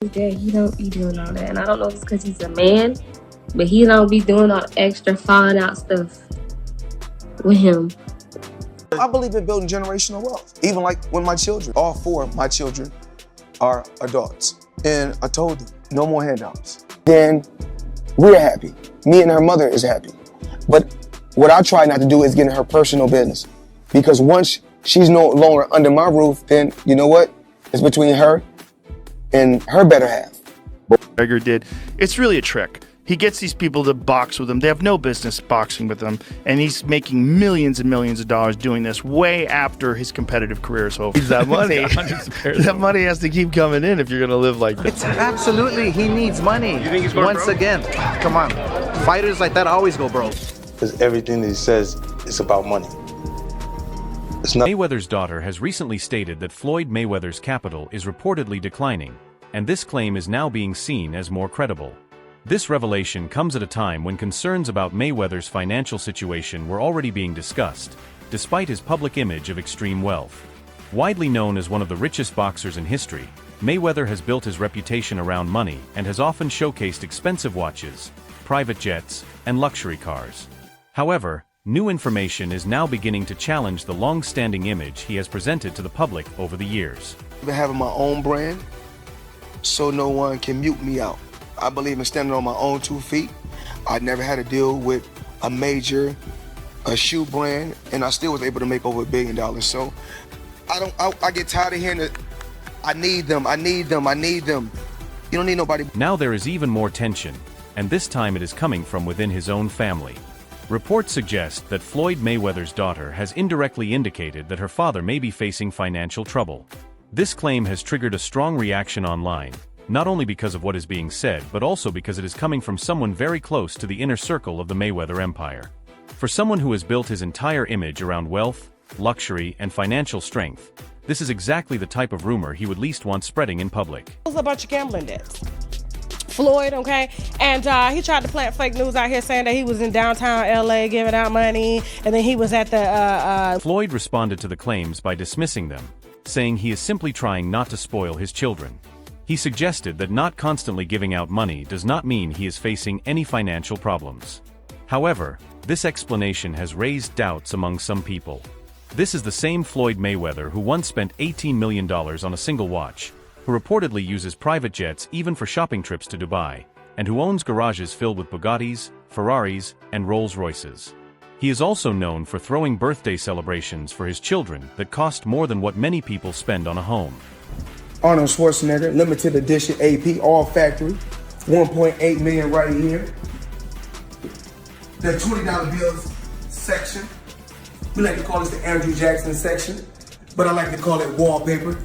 His dad, he don't be doing all that. And I don't know if it's because he's a man, but he don't be doing all the extra falling out stuff with him. I believe in building generational wealth. Even like when my children, all four of my children are adults. And I told them, no more handouts. Then we're happy. Me and her mother is happy. But what I try not to do is get in her personal business. Because once she's no longer under my roof, then you know what? It's between her and her better half. Mayweather did. It's really a trick. He gets these people to box with him. They have no business boxing with him, and he's making millions and millions of dollars doing this way after his competitive career is over. Needs that money. That money has to keep coming in if you're going to live like this. Absolutely, he needs money. You think he's going Once broke? Again, come on. Fighters like that always go broke. Because everything that he says is about money. It's not. Mayweather's daughter has recently stated that Floyd Mayweather's capital is reportedly declining, and this claim is now being seen as more credible. This revelation comes at a time when concerns about Mayweather's financial situation were already being discussed, despite his public image of extreme wealth. Widely known as one of the richest boxers in history, Mayweather has built his reputation around money and has often showcased expensive watches, private jets, and luxury cars. However, new information is now beginning to challenge the long-standing image he has presented to the public over the years. I've been having my own brand, so no one can mute me out. I believe in standing on my own 2 feet. I never had to deal with a major shoe brand, and I still was able to make over $1 billion. So I get tired of hearing that I need them. You don't need nobody. Now there is even more tension, and this time it is coming from within his own family. Reports suggest that Floyd Mayweather's daughter has indirectly indicated that her father may be facing financial trouble. This claim has triggered a strong reaction online, not only because of what is being said, but also because it is coming from someone very close to the inner circle of the Mayweather empire. For someone who has built his entire image around wealth, luxury, and financial strength, this is exactly the type of rumor he would least want spreading in public. It was a bunch of gambling debts. Floyd, okay? And he tried to plant fake news out here saying that he was in downtown LA giving out money, and then he was at the Floyd responded to the claims by dismissing them, saying he is simply trying not to spoil his children. He suggested that not constantly giving out money does not mean he is facing any financial problems. However, this explanation has raised doubts among some people. This is the same Floyd Mayweather who once spent $18 million on a single watch, who reportedly uses private jets even for shopping trips to Dubai, and who owns garages filled with Bugattis, Ferraris, and Rolls-Royces. He is also known for throwing birthday celebrations for his children that cost more than what many people spend on a home. Arnold Schwarzenegger, limited edition AP, all factory, 1.8 million right here. The $20 bills section. We like to call this the Andrew Jackson section, but I like to call it wallpaper.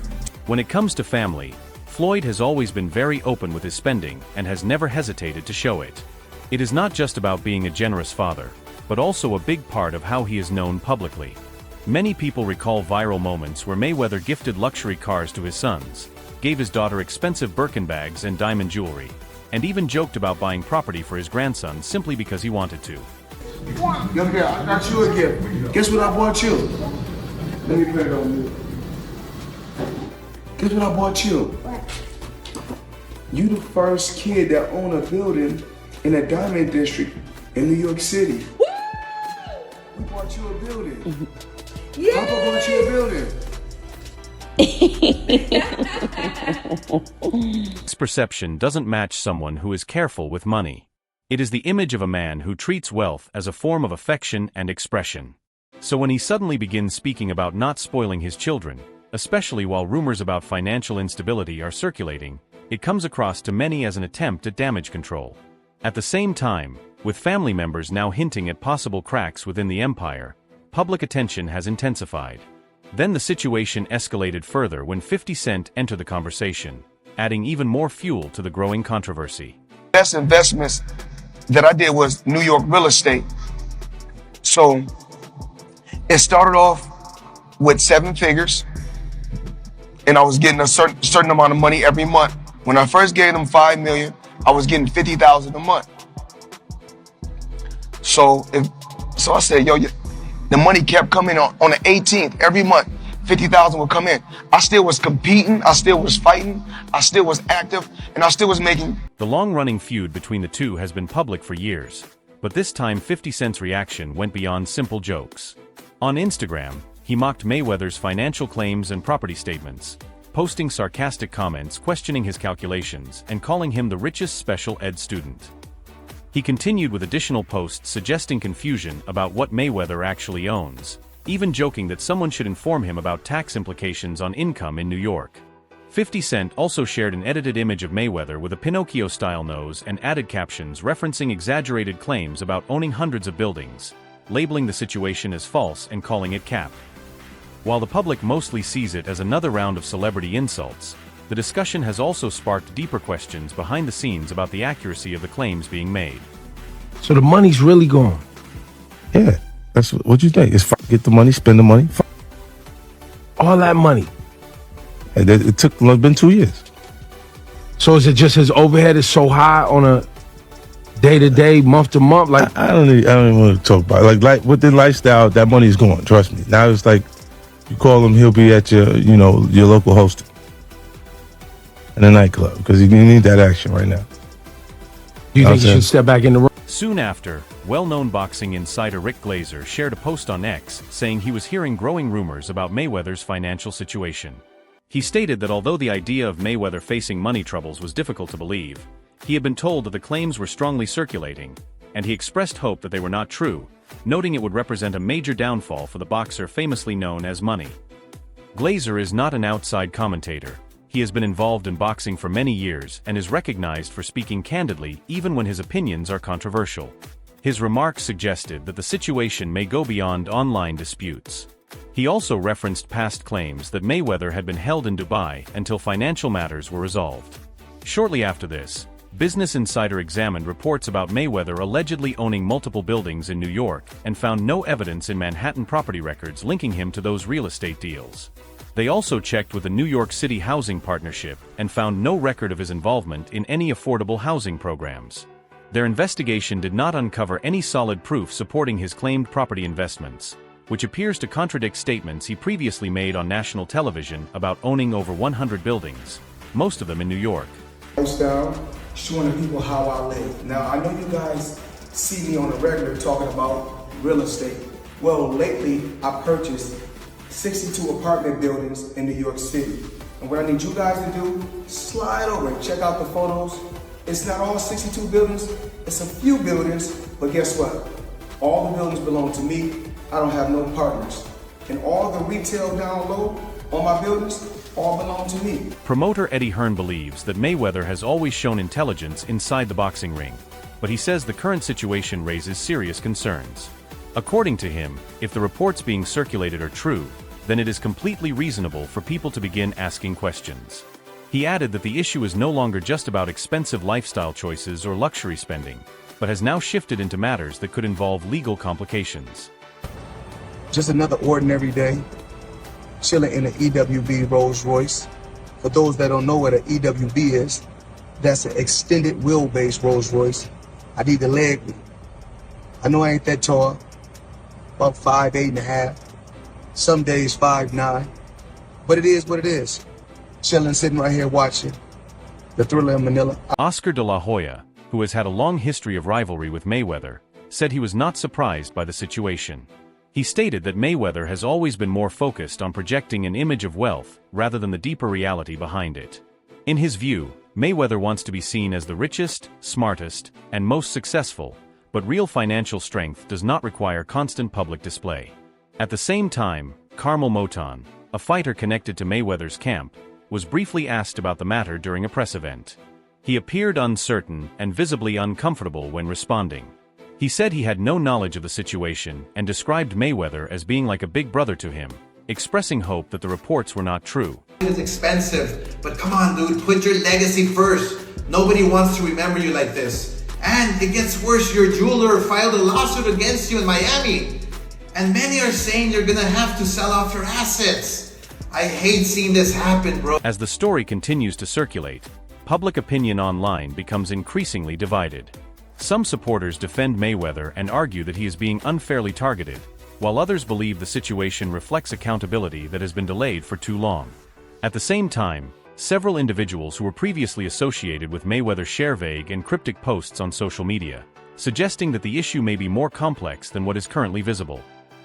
When it comes to family, Floyd has always been very open with his spending and has never hesitated to show it. It is not just about being a generous father, but also a big part of how he is known publicly. Many people recall viral moments where Mayweather gifted luxury cars to his sons, gave his daughter expensive Birkin bags and diamond jewelry, and even joked about buying property for his grandson simply because he wanted to. Young girl, I got you a gift. Guess what I bought you? Let me put it on you. Guess what I bought you? What? You the first kid that owned a building in a diamond district in New York City. Woo! We bought you a building. Yeah. Papa bought you a building. This perception doesn't match someone who is careful with money. It is the image of a man who treats wealth as a form of affection and expression. So when he suddenly begins speaking about not spoiling his children, especially while rumors about financial instability are circulating, it comes across to many as an attempt at damage control. At the same time, with family members now hinting at possible cracks within the empire, public attention has intensified. Then the situation escalated further when 50 Cent entered the conversation, adding even more fuel to the growing controversy. Best investments that I did was New York real estate. So it started off with 7 figures, and I was getting a certain amount of money every month. When I first gave them $5 million, I was getting $50,000 a month. So I said, yo, the money kept coming on the 18th every month. 50,000 would come in. I still was competing, I still was fighting, I still was active, and I still was making. The long-running feud between the two has been public for years, but this time 50 Cent's reaction went beyond simple jokes. On Instagram, he mocked Mayweather's financial claims and property statements, posting sarcastic comments questioning his calculations and calling him the richest special ed student. He continued with additional posts suggesting confusion about what Mayweather actually owns, even joking that someone should inform him about tax implications on income in New York. 50 Cent also shared an edited image of Mayweather with a Pinocchio-style nose and added captions referencing exaggerated claims about owning hundreds of buildings, labeling the situation as false and calling it cap. While the public mostly sees it as another round of celebrity insults, the discussion has also sparked deeper questions behind the scenes about the accuracy of the claims being made. So the money's really gone. Yeah, that's what you think. It's get the money, spend the money. All that money. And it took been 2 years. So is it just his overhead is so high on a day-to-day, month-to-month? Like I don't even want to talk about it. Like within lifestyle, that money is gone. Trust me. Now it's like you call him, he'll be at your your local hosting in a nightclub because you need that action right now. Do you think he should step back in the room? Soon after, well-known boxing insider Rick Glazer shared a post on X saying he was hearing growing rumors about Mayweather's financial situation. He stated that although the idea of Mayweather facing money troubles was difficult to believe, he had been told that the claims were strongly circulating, and he expressed hope that they were not true, noting it would represent a major downfall for the boxer famously known as Money. Glazer is not an outside commentator. He has been involved in boxing for many years and is recognized for speaking candidly even when his opinions are controversial. His remarks suggested that the situation may go beyond online disputes. He also referenced past claims that Mayweather had been held in Dubai until financial matters were resolved. Shortly after this, Business Insider examined reports about Mayweather allegedly owning multiple buildings in New York and found no evidence in Manhattan property records linking him to those real estate deals. They also checked with the New York City Housing Partnership and found no record of his involvement in any affordable housing programs. Their investigation did not uncover any solid proof supporting his claimed property investments, which appears to contradict statements he previously made on national television about owning over 100 buildings, most of them in New York. Lifestyle, showing the people how I live. Now, I know you guys see me on the regular talking about real estate. Well, lately, I purchased 62 apartment buildings in New York City. And what I need you guys to do, slide over and check out the photos. It's not all 62 buildings, it's a few buildings, but guess what? All the buildings belong to me. I don't have no partners. And all the retail down low on my buildings all belong to me. Promoter Eddie Hearn believes that Mayweather has always shown intelligence inside the boxing ring, but he says the current situation raises serious concerns. According to him, if the reports being circulated are true, then it is completely reasonable for people to begin asking questions. He added that the issue is no longer just about expensive lifestyle choices or luxury spending, but has now shifted into matters that could involve legal complications. Just another ordinary day, chilling in an EWB Rolls Royce. For those that don't know what an EWB is, that's an extended wheelbase Rolls Royce. I need the leg. I know I ain't that tall, about 5'8.5". Some days 5'9", but it is what it is. Chilling, sitting right here watching the Thriller in Manila. Oscar de la Hoya, who has had a long history of rivalry with Mayweather, said he was not surprised by the situation. He stated that Mayweather has always been more focused on projecting an image of wealth rather than the deeper reality behind it. In his view, Mayweather wants to be seen as the richest, smartest, and most successful, but real financial strength does not require constant public display. At the same time, Carmel Moton, a fighter connected to Mayweather's camp, was briefly asked about the matter during a press event. He appeared uncertain and visibly uncomfortable when responding. He said he had no knowledge of the situation and described Mayweather as being like a big brother to him, expressing hope that the reports were not true. It's expensive, but come on, dude, put your legacy first. Nobody wants to remember you like this. And it gets worse, your jeweler filed a lawsuit against you in Miami. And many are saying you're gonna have to sell off your assets. I hate seeing this happen, bro. As the story continues to circulate, public opinion online becomes increasingly divided. Some supporters defend Mayweather and argue that he is being unfairly targeted, while others believe the situation reflects accountability that has been delayed for too long. At the same time, several individuals who were previously associated with Mayweather share vague and cryptic posts on social media, suggesting that the issue may be more complex than what is currently visible.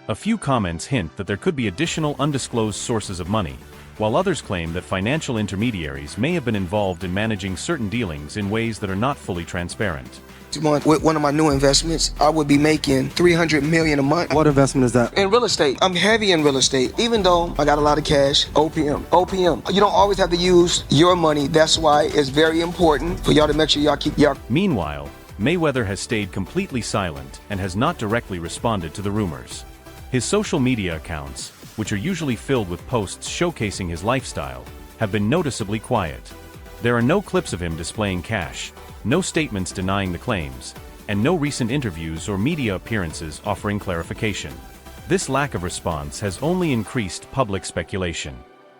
A few comments hint that there could be additional undisclosed sources of money, while others claim that financial intermediaries may have been involved in managing certain dealings in ways that are not fully transparent. With one of my new investments, I would be making $300 million a month. What investment is that? In real estate. I'm heavy in real estate. Even though I got a lot of cash, OPM. You don't always have to use your money. That's why it's very important for y'all to make sure y'all keep y'all. Meanwhile, Mayweather has stayed completely silent and has not directly responded to the rumors. His social media accounts, which are usually filled with posts showcasing his lifestyle, have been noticeably quiet. There are no clips of him displaying cash, no statements denying the claims, and no recent interviews or media appearances offering clarification. This lack of response has only increased public speculation.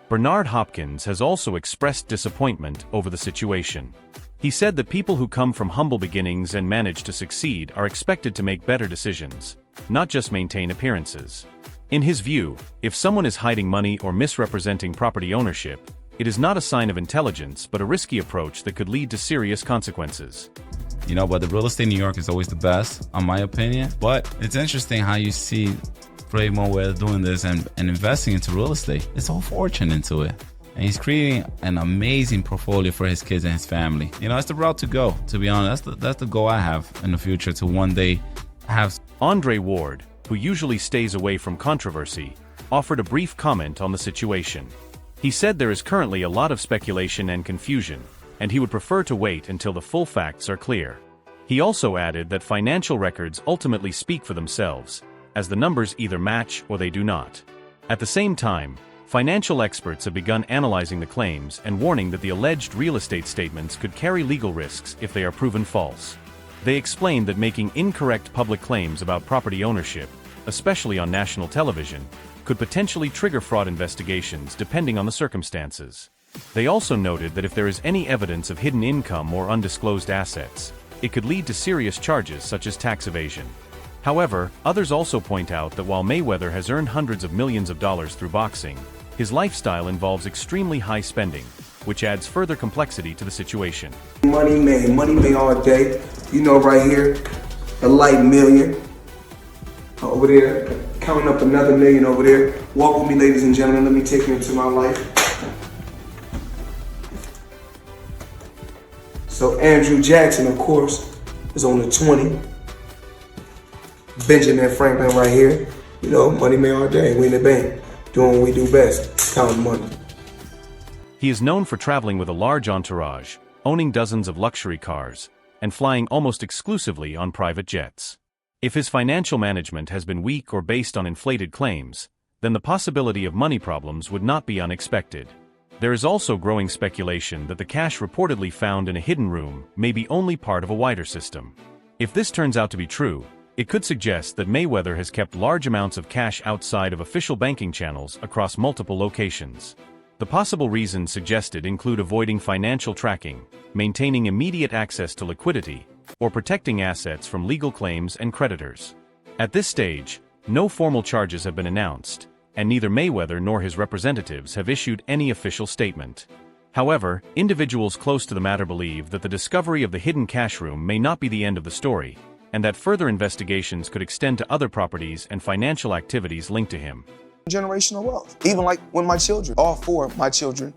Bernard Hopkins has also expressed disappointment over the situation. He said that people who come from humble beginnings and manage to succeed are expected to make better decisions, not just maintain appearances. In his view, if someone is hiding money or misrepresenting property ownership, it is not a sign of intelligence but a risky approach that could lead to serious consequences. You know, but the real estate in New York is always the best, in my opinion. But it's interesting how you see Floyd Mayweather doing this and investing into real estate. His whole fortune into it. And he's creating an amazing portfolio for his kids and his family. You know, it's the route to go, to be honest. That's the goal I have in the future, to one day have... Andre Ward, who usually stays away from controversy, offered a brief comment on the situation. He said there is currently a lot of speculation and confusion, and he would prefer to wait until the full facts are clear. He also added that financial records ultimately speak for themselves, as the numbers either match or they do not. At the same time, financial experts have begun analyzing the claims and warning that the alleged real estate statements could carry legal risks if they are proven false. They explained that making incorrect public claims about property ownership, especially on national television, could potentially trigger fraud investigations depending on the circumstances. They also noted that if there is any evidence of hidden income or undisclosed assets, it could lead to serious charges such as tax evasion. However, others also point out that while Mayweather has earned hundreds of millions of dollars through boxing, his lifestyle involves extremely high spending, which adds further complexity to the situation. Money made all day. You know, right here, a light million. Over there, counting up another million over there. Walk with me, ladies and gentlemen. Let me take you into my life. So Andrew Jackson, of course, is on the 20. Benjamin Franklin right here. You know, money made all day. We in the bank, doing what we do best, counting money. He is known for traveling with a large entourage, owning dozens of luxury cars, and flying almost exclusively on private jets. If his financial management has been weak or based on inflated claims, then the possibility of money problems would not be unexpected. There is also growing speculation that the cash reportedly found in a hidden room may be only part of a wider system. If this turns out to be true, it could suggest that Mayweather has kept large amounts of cash outside of official banking channels across multiple locations. The possible reasons suggested include avoiding financial tracking, maintaining immediate access to liquidity, or protecting assets from legal claims and creditors. At this stage, no formal charges have been announced, and neither Mayweather nor his representatives have issued any official statement. However, individuals close to the matter believe that the discovery of the hidden cash room may not be the end of the story, and that further investigations could extend to other properties and financial activities linked to him. Generational wealth. Even like when my children, all four of my children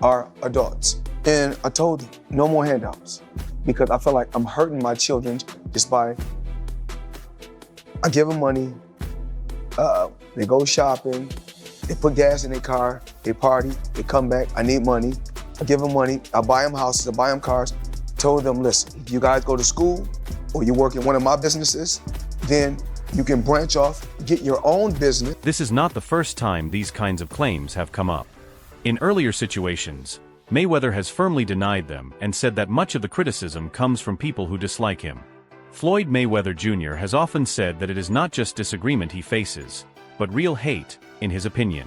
are adults. And I told them, no more handouts. Because I feel like I'm hurting my children just by, I give them money, they go shopping, they put gas in their car, they party, they come back, I need money. I give them money, I buy them houses, I buy them cars. Told them, listen, if you guys go to school or you work in one of my businesses, then you can branch off, get your own business. This is not the first time these kinds of claims have come up. In earlier situations, Mayweather has firmly denied them and said that much of the criticism comes from people who dislike him. Floyd Mayweather Jr. has often said that it is not just disagreement he faces, but real hate, in his opinion.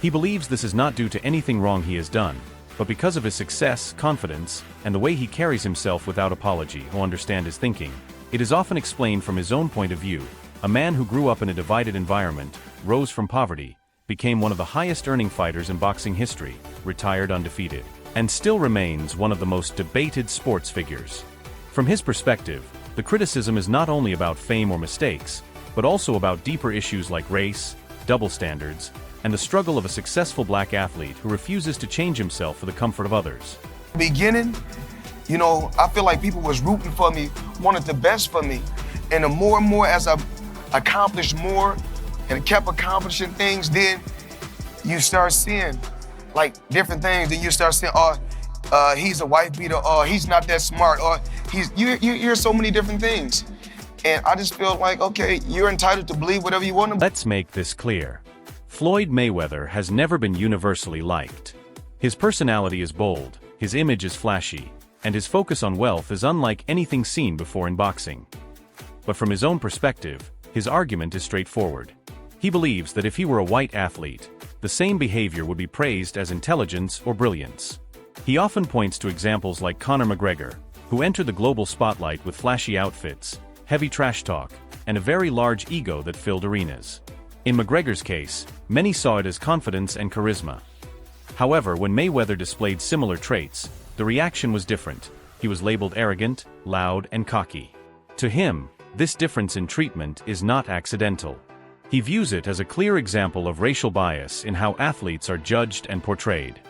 He believes this is not due to anything wrong he has done, but because of his success, confidence, and the way he carries himself without apology or understand his thinking. It is often explained from his own point of view, a man who grew up in a divided environment, rose from poverty, became one of the highest-earning fighters in boxing history, retired undefeated, and still remains one of the most debated sports figures. From his perspective, the criticism is not only about fame or mistakes, but also about deeper issues like race, double standards, and the struggle of a successful black athlete who refuses to change himself for the comfort of others. Beginning, you know, I feel like people was rooting for me, wanted the best for me. And the more and more as I accomplished more and kept accomplishing things, then you start seeing like different things. Then you start saying, he's a wife beater, or he's not that smart, or you hear so many different things. And I just feel like, okay, you're entitled to believe whatever you want to. Let's make this clear. Floyd Mayweather has never been universally liked. His personality is bold, his image is flashy, and his focus on wealth is unlike anything seen before in boxing. But from his own perspective, his argument is straightforward. He believes that if he were a white athlete, the same behavior would be praised as intelligence or brilliance. He often points to examples like Conor McGregor, who entered the global spotlight with flashy outfits, heavy trash talk, and a very large ego that filled arenas. In McGregor's case, many saw it as confidence and charisma. However, when Mayweather displayed similar traits, the reaction was different. He was labeled arrogant, loud, and cocky. To him, this difference in treatment is not accidental. He views it as a clear example of racial bias in how athletes are judged and portrayed.